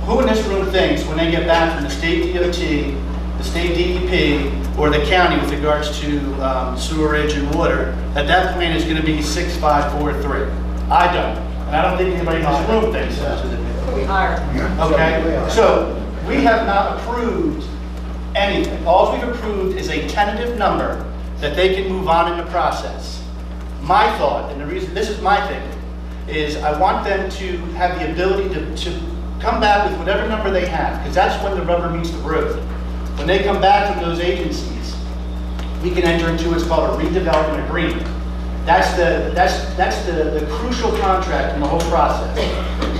Who in this room thinks when they get back from the state DOT, the state DEP, or the county with regards to sewerage and water, that plan is going to be 6543? I don't. And I don't think anybody in this room thinks so. We are. Okay? So we have not approved anything. All we've approved is a tentative number that they can move on in the process. My thought, and the reason, this is my thinking, is I want them to have the ability to come back with whatever number they have, because that's when the rubber meets the road. When they come back from those agencies, we can enter into what's called a redevelopment agreement. That's the crucial contract in the whole process,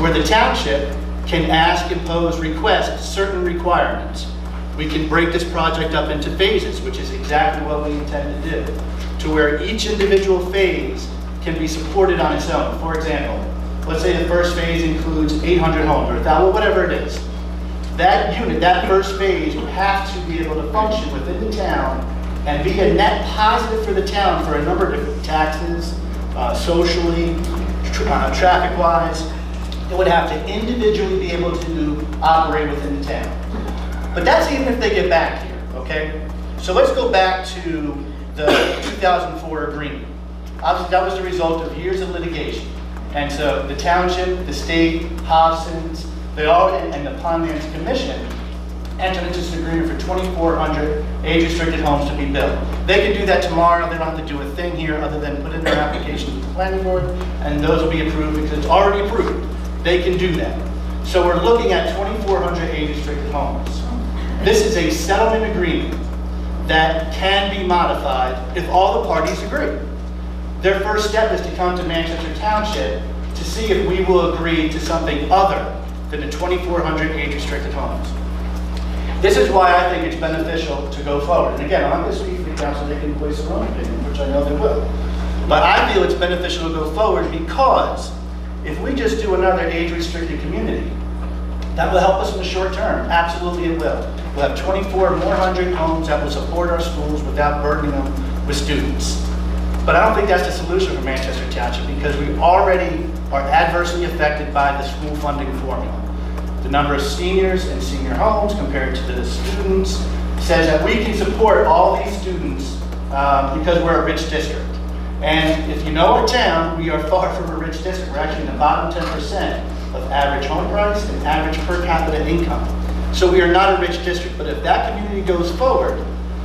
where the township can ask, impose, request certain requirements. We can break this project up into phases, which is exactly what we intend to do, to where each individual phase can be supported on its own. For example, let's say the first phase includes 800 homes, or 1,000, whatever it is. That unit, that first phase, would have to be able to function within the town and be a net positive for the town for a number of different taxes, socially, traffic-wise. It would have to individually be able to operate within the town. But that's even if they get back here, okay? So let's go back to the 2004 agreement. Obviously, that was the result of years of litigation. And so the township, the state, Hobson's, they all, and the Pond Lands Commission entered into this agreement for 2,400 age-restricted homes to be built. They can do that tomorrow. They don't have to do a thing here other than put in their application to the planning board, and those will be approved because it's already approved. They can do that. So we're looking at 2,400 age-restricted homes. This is a settlement agreement that can be modified if all the parties agree. Their first step is to come to Manchester Township to see if we will agree to something other than the 2,400 age-restricted homes. This is why I think it's beneficial to go forward. And again, I'm going to speak for the council, they can voice their own opinion, which I know they will. But I feel it's beneficial to go forward because if we just do another age-restricted community, that will help us in the short term. Absolutely it will. We'll have 2,400 homes that will support our schools without burdening them with students. But I don't think that's the solution for Manchester Township because we already are adversely affected by the school funding formula. The number of seniors and senior homes compared to the students says that we can support all these students because we're a rich district. And if you know our town, we are far from a rich district. We're actually in the bottom 10% of average home price and average per capita income. So we are not a rich district, but if that community goes forward,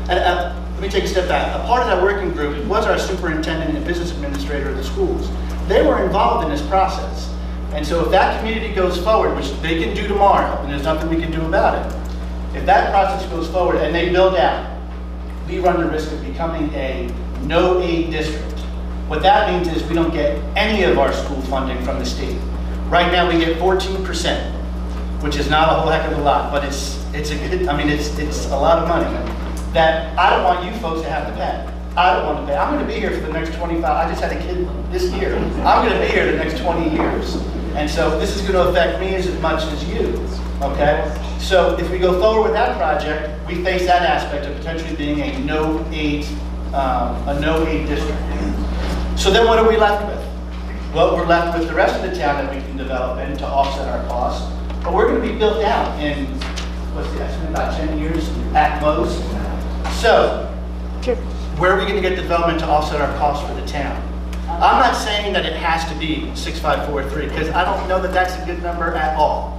and let me take a step back. A part of that working group was our superintendent and business administrator of the schools. They were involved in this process. And so if that community goes forward, which they can do tomorrow, and there's nothing we can do about it, if that process goes forward and they build out, we run the risk of becoming a no-aid district. What that means is we don't get any of our school funding from the state. Right now we get 14%, which is not a whole heck of a lot, but it's a lot of money that I don't want you folks to have to pay. I don't want to pay. I'm going to be here for the next 25. I just had a kid this year. I'm going to be here the next 20 years. And so this is going to affect me as much as you, okay? So if we go forward with that project, we face that aspect of potentially being a no-aid district. So then what are we left with? Well, we're left with the rest of the town that we can develop in to offset our costs. But we're going to be built out in, what's the estimate, about 10 years at most. So where are we going to get development to offset our costs for the town? I'm not saying that it has to be 6543 because I don't know that that's a good number at all.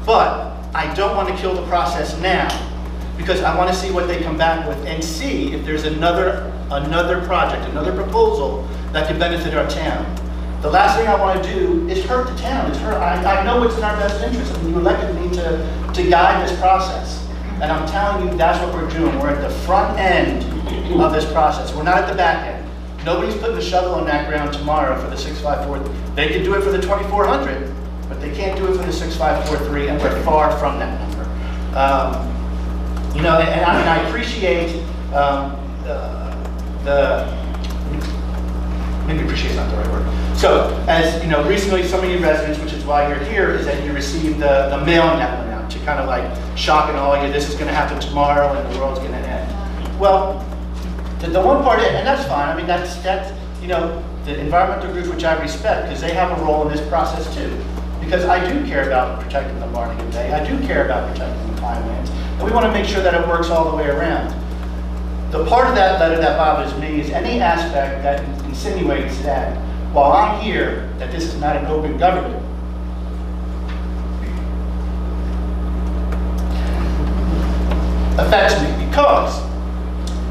But I don't want to kill the process now because I want to see what they come back with and see if there's another project, another proposal that could benefit our town. The last thing I want to do is hurt the town. I know what's in our best interest. I mean, you elected me to guide this process. And I'm telling you, that's what we're doing. We're at the front end of this process. We're not at the back end. Nobody's putting a shovel in that ground tomorrow for the 6543. They could do it for the 2,400, but they can't do it for the 6543, and we're far from that number. I appreciate maybe appreciate is not the right word. So, as you know, recently some of you residents, which is why you're here, is that you received the mailing that went out to kind of like shock and awe you. This is going to happen tomorrow, and the world's going to end. Well, the one part, and that's fine. I mean, that's the environmental groups, which I respect, because they have a role in this process too. because I do care about protecting the Barnegat Bay, I do care about protecting the Pinelands, and we want to make sure that it works all the way around. The part of that letter that bothers me is any aspect that insinuates that while I'm here, that this is not an open government. Affects me because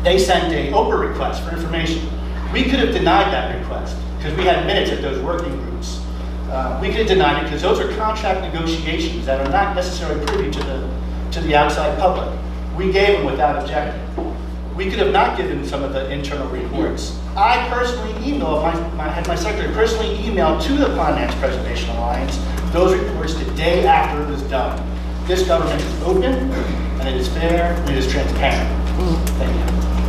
they sent a Oprah request for information. We could have denied that request because we had minutes at those working groups. We could have denied it because those are contract negotiations that are not necessarily privy to the outside public. We gave them without objection. We could have not given some of the internal reports. I personally emailed, had my secretary personally emailed to the Pinelands Preservation Alliance those reports the day after it was done. This government is open, and it is fair, and it is transparent. Thank you.